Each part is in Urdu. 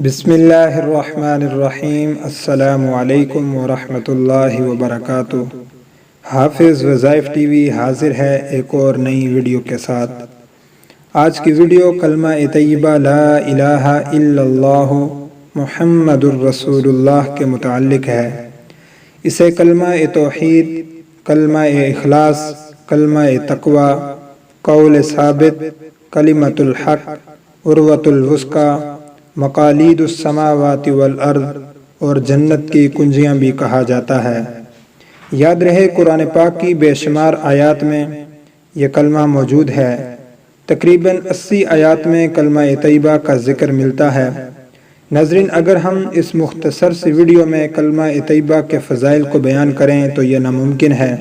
بسم اللہ الرحمن الرحیم۔ السلام علیکم ورحمۃ اللہ وبرکاتہ۔ حافظ وظائف ٹی وی حاضر ہے ایک اور نئی ویڈیو کے ساتھ۔ آج کی ویڈیو کلمہ طیبہ لا الہ الا اللہ محمد الرسول اللہ کے متعلق ہے۔ اسے کلمہ توحید، کلمہ اخلاص، کلمہ تقوی، قول ثابت، کلمۃ الحق، عروۃ الوثقی، مقالید السماوات والارض اور جنت کی کنجیاں بھی کہا جاتا ہے۔ یاد رہے قرآن پاک کی بے شمار آیات میں یہ کلمہ موجود ہے۔ تقریباً 80 آیات میں کلمہ طیبہ کا ذکر ملتا ہے۔ ناظرین، اگر ہم اس مختصر سی ویڈیو میں کلمہ طیبہ کے فضائل کو بیان کریں تو یہ ناممکن ہے۔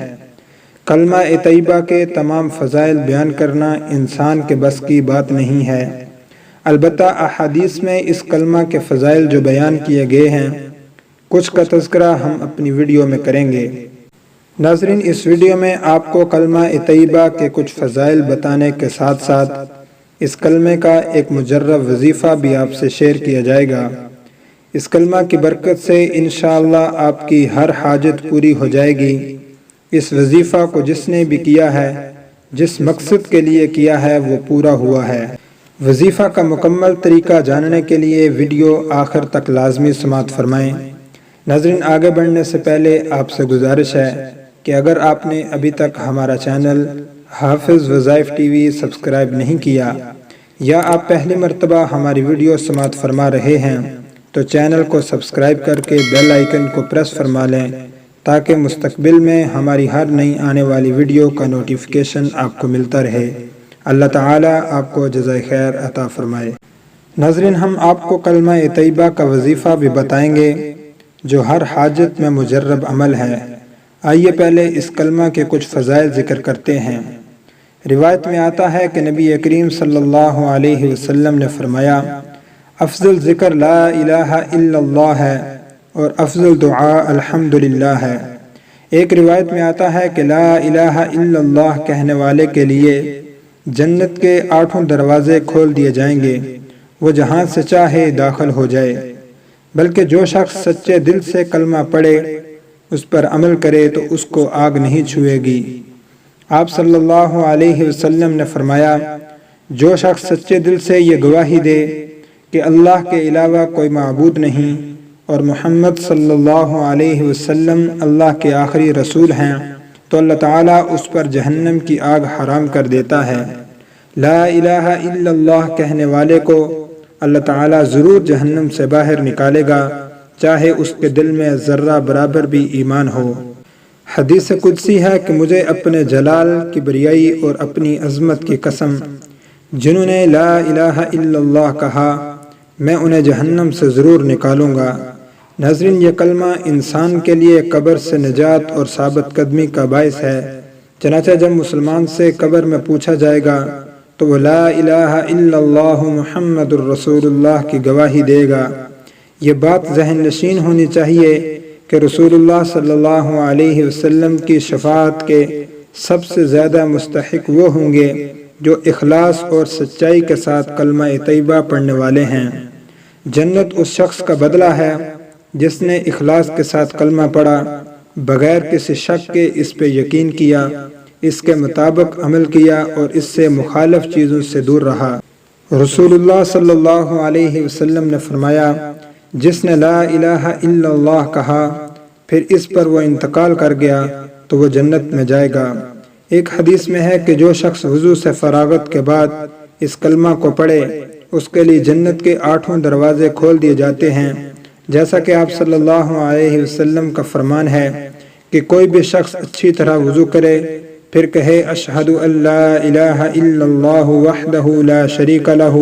کلمہ طیبہ کے تمام فضائل بیان کرنا انسان کے بس کی بات نہیں ہے۔ البتہ احادیث میں اس کلمہ کے فضائل جو بیان کیے گئے ہیں، کچھ کا تذکرہ ہم اپنی ویڈیو میں کریں گے۔ ناظرین، اس ویڈیو میں آپ کو کلمہ طیبہ کے کچھ فضائل بتانے کے ساتھ ساتھ اس کلمے کا ایک مجرب وظیفہ بھی آپ سے شیئر کیا جائے گا۔ اس کلمہ کی برکت سے انشاءاللہ آپ کی ہر حاجت پوری ہو جائے گی۔ اس وظیفہ کو جس نے بھی کیا ہے، جس مقصد کے لیے کیا ہے، وہ پورا ہوا ہے۔ وظیفہ کا مکمل طریقہ جاننے کے لیے ویڈیو آخر تک لازمی سماعت فرمائیں۔ ناظرین، آگے بڑھنے سے پہلے آپ سے گزارش ہے کہ اگر آپ نے ابھی تک ہمارا چینل حافظ وظائف ٹی وی سبسکرائب نہیں کیا یا آپ پہلی مرتبہ ہماری ویڈیو سماعت فرما رہے ہیں تو چینل کو سبسکرائب کر کے بیل آئیکن کو پریس فرما لیں تاکہ مستقبل میں ہماری ہر نئی آنے والی ویڈیو کا نوٹیفیکیشن آپ کو ملتا رہے۔ اللہ تعالیٰ آپ کو جزائے خیر عطا فرمائے۔ ناظرین، ہم آپ کو کلمہ طیبہ کا وظیفہ بھی بتائیں گے جو ہر حاجت میں مجرب عمل ہے۔ آئیے پہلے اس کلمہ کے کچھ فضائل ذکر کرتے ہیں۔ روایت میں آتا ہے کہ نبی کریم صلی اللہ علیہ وسلم نے فرمایا، افضل ذکر لا الہ الا اللہ ہے اور افضل دعا الحمدللہ ہے۔ ایک روایت میں آتا ہے کہ لا الہ الا اللہ کہنے والے کے لیے جنت کے 8 دروازے کھول دیے جائیں گے، وہ جہاں سے چاہے داخل ہو جائے، بلکہ جو شخص سچے دل سے کلمہ پڑھے، اس پر عمل کرے تو اس کو آگ نہیں چھوئے گی۔ آپ صلی اللہ علیہ وسلم نے فرمایا، جو شخص سچے دل سے یہ گواہی دے کہ اللہ کے علاوہ کوئی معبود نہیں اور محمد صلی اللہ علیہ وسلم اللہ کے آخری رسول ہیں، تو اللہ تعالیٰ اس پر جہنم کی آگ حرام کر دیتا ہے۔ لا الہ الا اللہ کہنے والے کو اللہ تعالیٰ ضرور جہنم سے باہر نکالے گا، چاہے اس کے دل میں ذرہ برابر بھی ایمان ہو۔ حدیث قدسی ہے کہ مجھے اپنے جلال، کبریائی اور اپنی عظمت کی قسم، جنہوں نے لا الہ الا اللہ کہا، میں انہیں جہنم سے ضرور نکالوں گا۔ ناظرین، یہ کلمہ انسان کے لیے قبر سے نجات اور ثابت قدمی کا باعث ہے۔ چنانچہ جب مسلمان سے قبر میں پوچھا جائے گا تو وہ لا الہ الا اللہ محمد الرسول اللہ کی گواہی دے گا۔ یہ بات ذہن نشین ہونی چاہیے کہ رسول اللہ صلی اللہ علیہ وسلم کی شفاعت کے سب سے زیادہ مستحق وہ ہوں گے جو اخلاص اور سچائی کے ساتھ کلمہ طیبہ پڑھنے والے ہیں۔ جنت اس شخص کا بدلہ ہے جس نے اخلاص کے ساتھ کلمہ پڑھا، بغیر کسی شک کے اس پہ یقین کیا، اس کے مطابق عمل کیا اور اس سے مخالف چیزوں سے دور رہا۔ رسول اللہ صلی اللہ علیہ وسلم نے فرمایا، جس نے لا الہ الا اللہ کہا پھر اس پر وہ انتقال کر گیا تو وہ جنت میں جائے گا۔ ایک حدیث میں ہے کہ جو شخص وضو سے فراغت کے بعد اس کلمہ کو پڑھے، اس کے لیے جنت کے 8 دروازے کھول دیے جاتے ہیں۔ جیسا کہ آپ صلی اللہ علیہ وسلم کا فرمان ہے کہ کوئی بھی شخص اچھی طرح وضو کرے، پھر کہے اشہد ان لا الہ الا اللہ وحدہ لا شریک لہ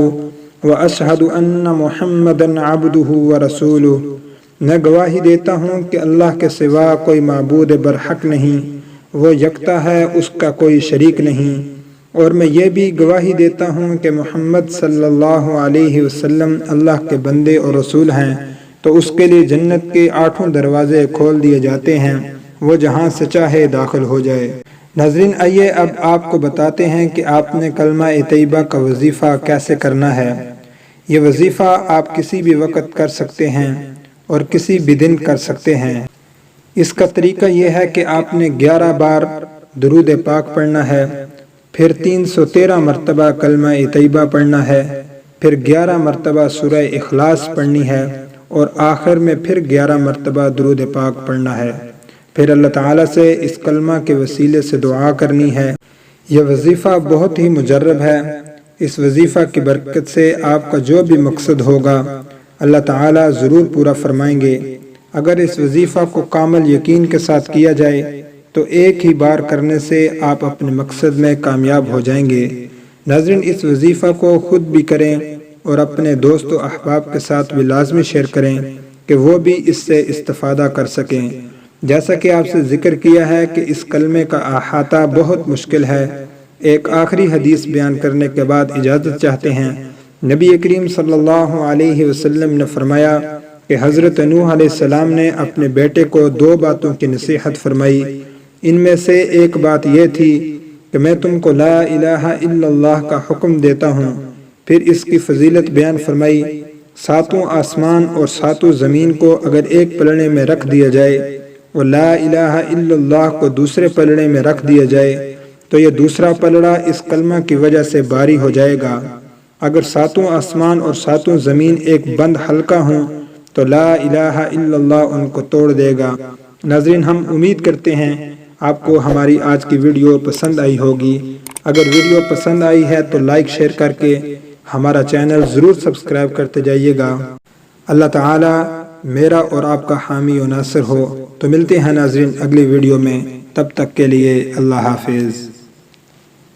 واشہد ان محمدا عبدہ ورسولہ، میں گواہی دیتا ہوں کہ اللہ کے سوا کوئی معبود برحق نہیں، وہ یکتا ہے، اس کا کوئی شریک نہیں، اور میں یہ بھی گواہی دیتا ہوں کہ محمد صلی اللہ علیہ وسلم اللہ کے بندے اور رسول ہیں، تو اس کے لیے جنت کے 8 دروازے کھول دیے جاتے ہیں، وہ جہاں سے چاہے داخل ہو جائے۔ ناظرین، آئیے اب آپ کو بتاتے ہیں کہ آپ نے کلمہ طیبہ کا وظیفہ کیسے کرنا ہے۔ یہ وظیفہ آپ کسی بھی وقت کر سکتے ہیں اور کسی بھی دن کر سکتے ہیں۔ اس کا طریقہ یہ ہے کہ آپ نے 11 بار درود پاک پڑھنا ہے، پھر 313 مرتبہ کلمہ طیبہ پڑھنا ہے، پھر 11 مرتبہ سورہ اخلاص پڑھنی ہے اور آخر میں پھر 11 مرتبہ درود پاک پڑھنا ہے۔ پھر اللہ تعالیٰ سے اس کلمہ کے وسیلے سے دعا کرنی ہے۔ یہ وظیفہ بہت ہی مجرب ہے۔ اس وظیفہ کی برکت سے آپ کا جو بھی مقصد ہوگا اللہ تعالیٰ ضرور پورا فرمائیں گے۔ اگر اس وظیفہ کو کامل یقین کے ساتھ کیا جائے تو ایک ہی بار کرنے سے آپ اپنے مقصد میں کامیاب ہو جائیں گے۔ ناظرین، اس وظیفہ کو خود بھی کریں اور اپنے دوست و احباب کے ساتھ بھی لازمی شیئر کریں کہ وہ بھی اس سے استفادہ کر سکیں۔ جیسا کہ آپ سے ذکر کیا ہے کہ اس کلمے کا احاطہ بہت مشکل ہے۔ ایک آخری حدیث بیان کرنے کے بعد اجازت چاہتے ہیں۔ نبی کریم صلی اللہ علیہ وسلم نے فرمایا کہ حضرت نوح علیہ السلام نے اپنے بیٹے کو 2 باتوں کی نصیحت فرمائی۔ ان میں سے ایک بات یہ تھی کہ میں تم کو لا الہ الا اللہ کا حکم دیتا ہوں۔ پھر اس کی فضیلت بیان فرمائی۔ 7 آسمان اور 7 زمین کو اگر ایک پلڑے میں رکھ دیا جائے اور لا الہ الا اللہ کو دوسرے پلڑے میں رکھ دیا جائے تو یہ دوسرا پلڑا اس کلمہ کی وجہ سے باری ہو جائے گا۔ اگر 7 آسمان اور 7 زمین ایک بند حلقہ ہوں تو لا الہ الا اللہ ان کو توڑ دے گا۔ ناظرین، ہم امید کرتے ہیں آپ کو ہماری آج کی ویڈیو پسند آئی ہوگی۔ اگر ویڈیو پسند آئی ہے تو لائک شیئر کر کے ہمارا چینل ضرور سبسکرائب کرتے جائیے گا۔ اللہ تعالی میرا اور آپ کا حامی و ناصر ہو۔ تو ملتے ہیں ناظرین اگلی ویڈیو میں، تب تک کے لیے اللہ حافظ۔